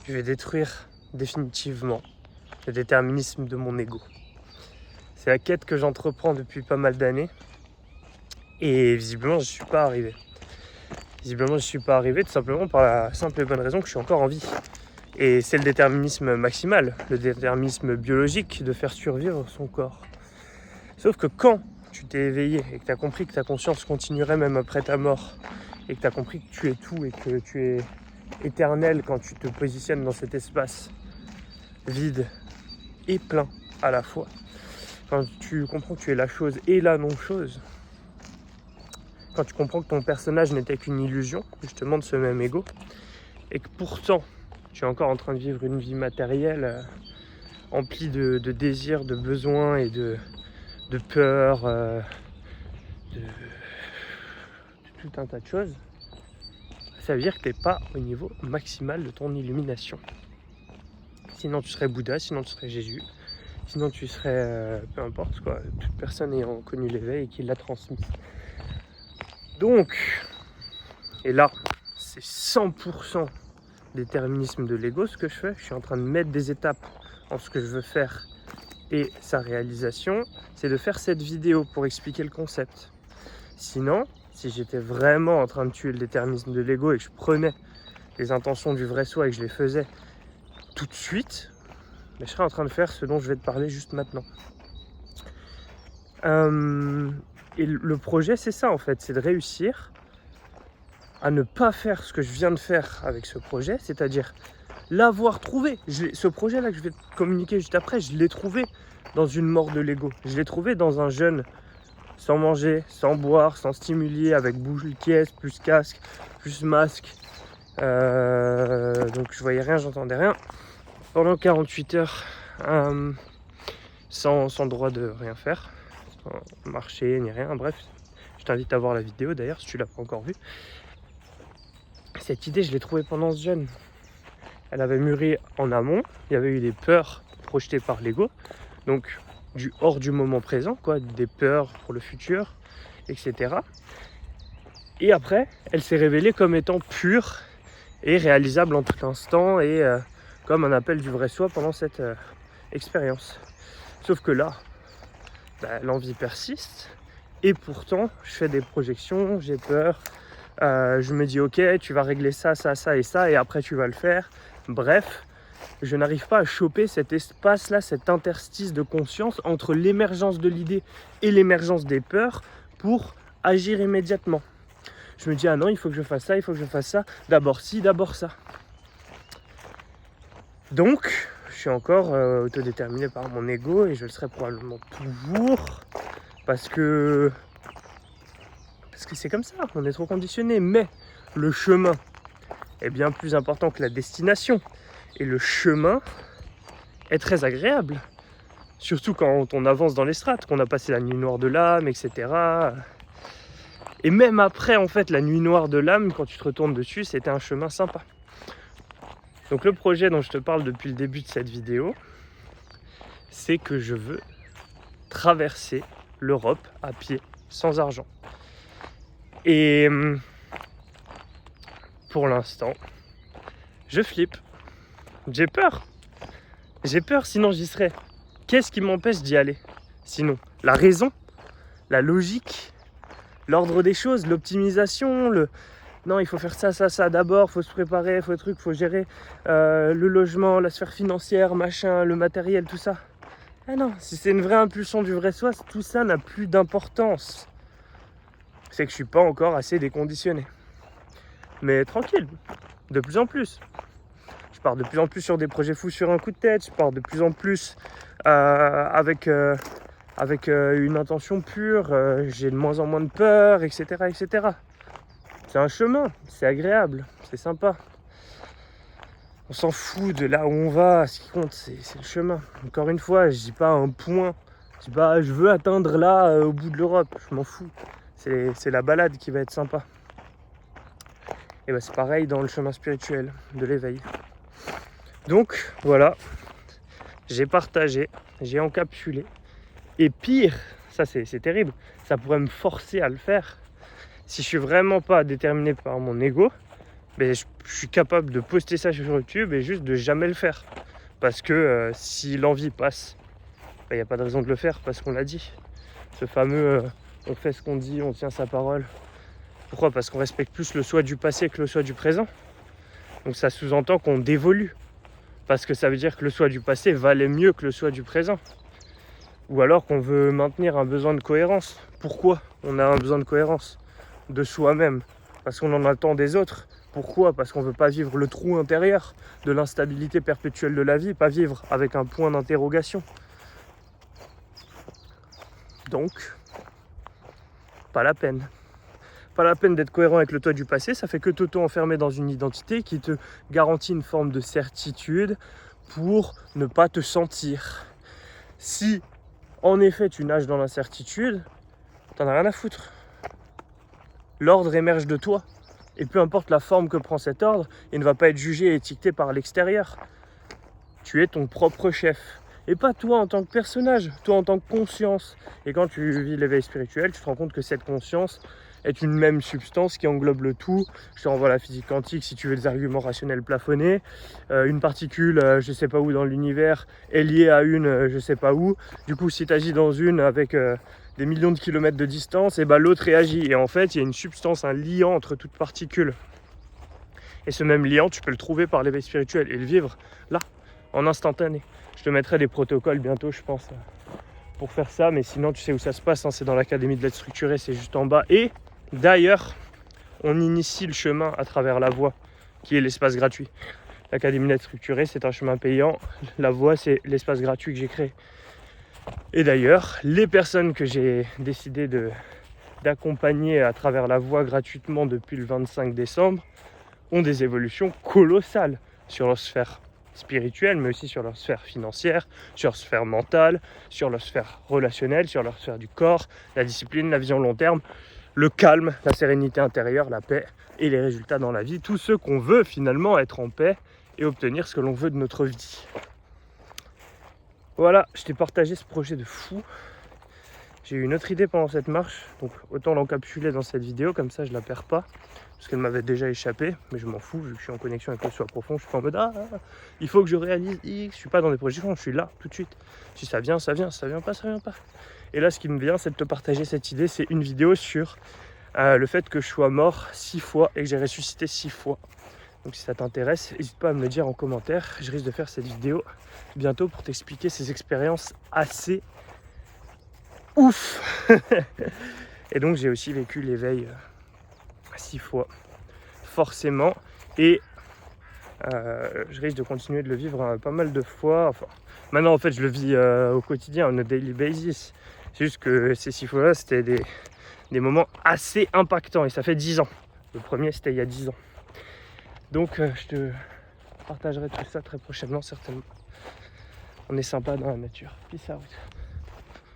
je vais détruire définitivement le déterminisme de mon ego. C'est la quête que j'entreprends depuis pas mal d'années et visiblement je suis pas arrivé. Tout simplement par la simple et bonne raison que je suis encore en vie. Et c'est le déterminisme maximal, le déterminisme biologique de faire survivre son corps. Sauf que quand tu t'es éveillé et que tu as compris que ta conscience continuerait même après ta mort et que tu as compris que tu es tout et que tu es éternel quand tu te positionnes dans cet espace vide et plein à la fois, quand tu comprends que tu es la chose et la non-chose, quand tu comprends que ton personnage n'était qu'une illusion justement de ce même ego et que pourtant tu es encore en train de vivre une vie matérielle emplie de désirs, de besoins et de peur, de tout un tas de choses, ça veut dire que tu n'es pas au niveau maximal de ton illumination. Sinon tu serais Bouddha, sinon tu serais Jésus, sinon tu serais peu importe quoi, toute personne ayant connu l'éveil et qui l'a transmis. Donc, et là c'est 100% déterminisme de l'ego ce que je fais, je suis en train de mettre des étapes en ce que je veux faire et sa réalisation, c'est de faire cette vidéo pour expliquer le concept. Sinon, si j'étais vraiment en train de tuer le déterminisme de l'ego et que je prenais les intentions du vrai soi et que je les faisais tout de suite, je serais en train de faire ce dont je vais te parler juste maintenant. Et le projet, c'est ça en fait, c'est de réussir à ne pas faire ce que je viens de faire avec ce projet, c'est-à-dire l'avoir trouvé. Ce projet-là que je vais te communiquer juste après, je l'ai trouvé dans une mort de l'ego. Je l'ai trouvé dans un jeune sans manger, sans boire, sans stimulier, avec boule caisse, plus casque, plus masque. Donc je voyais rien, j'entendais rien. Pendant 48 heures, sans droit de rien faire, sans marcher ni rien, bref. Je t'invite à voir la vidéo d'ailleurs si tu l'as pas encore vue. Cette idée, je l'ai trouvée pendant ce jeûne. Elle avait mûri en amont, il y avait eu des peurs projetées par l'ego, donc du hors du moment présent, quoi, des peurs pour le futur, etc. Et après, elle s'est révélée comme étant pure et réalisable en tout instant et comme un appel du vrai soi pendant cette expérience. Sauf que là, l'envie persiste et pourtant je fais des projections, j'ai peur, je me dis ok, tu vas régler ça, ça, ça et ça et après tu vas le faire. Bref, je n'arrive pas à choper cet espace-là, cet interstice de conscience entre l'émergence de l'idée et l'émergence des peurs pour agir immédiatement. Je me dis, ah non, il faut que je fasse ça, il faut que je fasse ça, d'abord ci, d'abord ça. Donc, je suis encore autodéterminé par mon ego et je le serai probablement toujours parce que c'est comme ça, on est trop conditionné. Mais le chemin est bien plus important que la destination. Et le chemin est très agréable. Surtout quand on avance dans les strates, qu'on a passé la nuit noire de l'âme, etc. Et même après, en fait, la nuit noire de l'âme, quand tu te retournes dessus, c'était un chemin sympa. Donc le projet dont je te parle depuis le début de cette vidéo, c'est que je veux traverser l'Europe à pied, sans argent. Et pour l'instant, je flippe. J'ai peur, sinon j'y serais. Qu'est-ce qui m'empêche d'y aller? Sinon, la raison, la logique, l'ordre des choses, l'optimisation, non, il faut faire ça, ça, ça d'abord, il faut se préparer, il faut gérer le logement, la sphère financière, machin, le matériel, tout ça. Ah non, si c'est une vraie impulsion du vrai soi, tout ça n'a plus d'importance. C'est que je suis pas encore assez déconditionné. Mais tranquille, de plus en plus. Je pars de plus en plus sur des projets fous sur un coup de tête, je pars de plus en plus avec une intention pure, j'ai de moins en moins de peur, etc., etc. C'est un chemin, c'est agréable, c'est sympa. On s'en fout de là où on va, ce qui compte c'est le chemin. Encore une fois, je dis pas un point, je dis pas je veux atteindre là au bout de l'Europe, je m'en fous. C'est la balade qui va être sympa. Et c'est pareil dans le chemin spirituel de l'éveil. Donc voilà, j'ai partagé, j'ai encapsulé. Et pire, ça c'est terrible, ça pourrait me forcer à le faire. Si je suis vraiment pas déterminé par mon ego, mais je suis capable de poster ça sur YouTube et juste de jamais le faire. Parce que si l'envie passe, il n'y a pas de raison de le faire parce qu'on l'a dit. Ce fameux on fait ce qu'on dit, on tient sa parole. Pourquoi? Parce qu'on respecte plus le soi du passé que le soi du présent. Donc ça sous-entend qu'on dévolue. Parce que ça veut dire que le soi du passé valait mieux que le soi du présent. Ou alors qu'on veut maintenir un besoin de cohérence. Pourquoi on a un besoin de cohérence? De soi-même. Parce qu'on en attend des autres. Pourquoi? Parce qu'on ne veut pas vivre le trou intérieur de l'instabilité perpétuelle de la vie, pas vivre avec un point d'interrogation. Donc, pas la peine. Pas la peine d'être cohérent avec le toi du passé, ça fait que t'auto-enfermer dans une identité qui te garantit une forme de certitude pour ne pas te sentir. Si, en effet, tu nages dans l'incertitude, t'en as rien à foutre. L'ordre émerge de toi. Et peu importe la forme que prend cet ordre, il ne va pas être jugé et étiqueté par l'extérieur. Tu es ton propre chef. Et pas toi en tant que personnage, toi en tant que conscience. Et quand tu vis l'éveil spirituel, tu te rends compte que cette conscience est une même substance qui englobe le tout. Je te renvoie à la physique quantique si tu veux des arguments rationnels plafonnés. Une particule, je sais pas où dans l'univers, est liée à une, je sais pas où. Du coup, si tu agis dans une avec des millions de kilomètres de distance, et ben l'autre réagit. Et en fait, il y a une substance, un liant entre toutes particules. Et ce même liant, tu peux le trouver par l'éveil spirituel et le vivre là, en instantané. Je te mettrai des protocoles bientôt, je pense, pour faire ça. Mais sinon, tu sais où ça se passe, hein, c'est dans l'Académie de l'être structuré, c'est juste en bas. Et d'ailleurs, on initie le chemin à travers la voie, qui est l'espace gratuit. L'Académie de l'être structuré, c'est un chemin payant. La voie, c'est l'espace gratuit que j'ai créé. Et d'ailleurs, les personnes que j'ai décidé d'accompagner à travers la voie gratuitement depuis le 25 décembre ont des évolutions colossales sur leur sphère spirituelle, mais aussi sur leur sphère financière, sur leur sphère mentale, sur leur sphère relationnelle, sur leur sphère du corps, la discipline, la vision long terme, le calme, la sérénité intérieure, la paix et les résultats dans la vie. Tout ce qu'on veut finalement, être en paix et obtenir ce que l'on veut de notre vie. Voilà, je t'ai partagé ce projet de fou. J'ai eu une autre idée pendant cette marche, donc autant l'encapsuler dans cette vidéo, comme ça je la perds pas, parce qu'elle m'avait déjà échappé, mais je m'en fous, vu que je suis en connexion avec le soi profond, je suis pas en mode il faut que je réalise X, je suis pas dans des projections, je suis là tout de suite. Si ça vient, ça vient, si ça vient pas, ça vient pas. Et là ce qui me vient, c'est de te partager cette idée, c'est une vidéo sur le fait que je sois mort 6 fois et que j'ai ressuscité 6 fois. Donc si ça t'intéresse, n'hésite pas à me le dire en commentaire. Je risque de faire cette vidéo bientôt pour t'expliquer ces expériences assez ouf. Et donc j'ai aussi vécu l'éveil 6 fois, forcément. Et je risque de continuer de le vivre pas mal de fois. Enfin, maintenant en fait je le vis au quotidien, on a daily basis. C'est juste que ces 6 fois-là, c'était des moments assez impactants. Et ça fait 10 ans. Le premier, c'était il y a 10 ans. Donc je te partagerai tout ça très prochainement, certainement. On est sympa dans la nature. Peace out.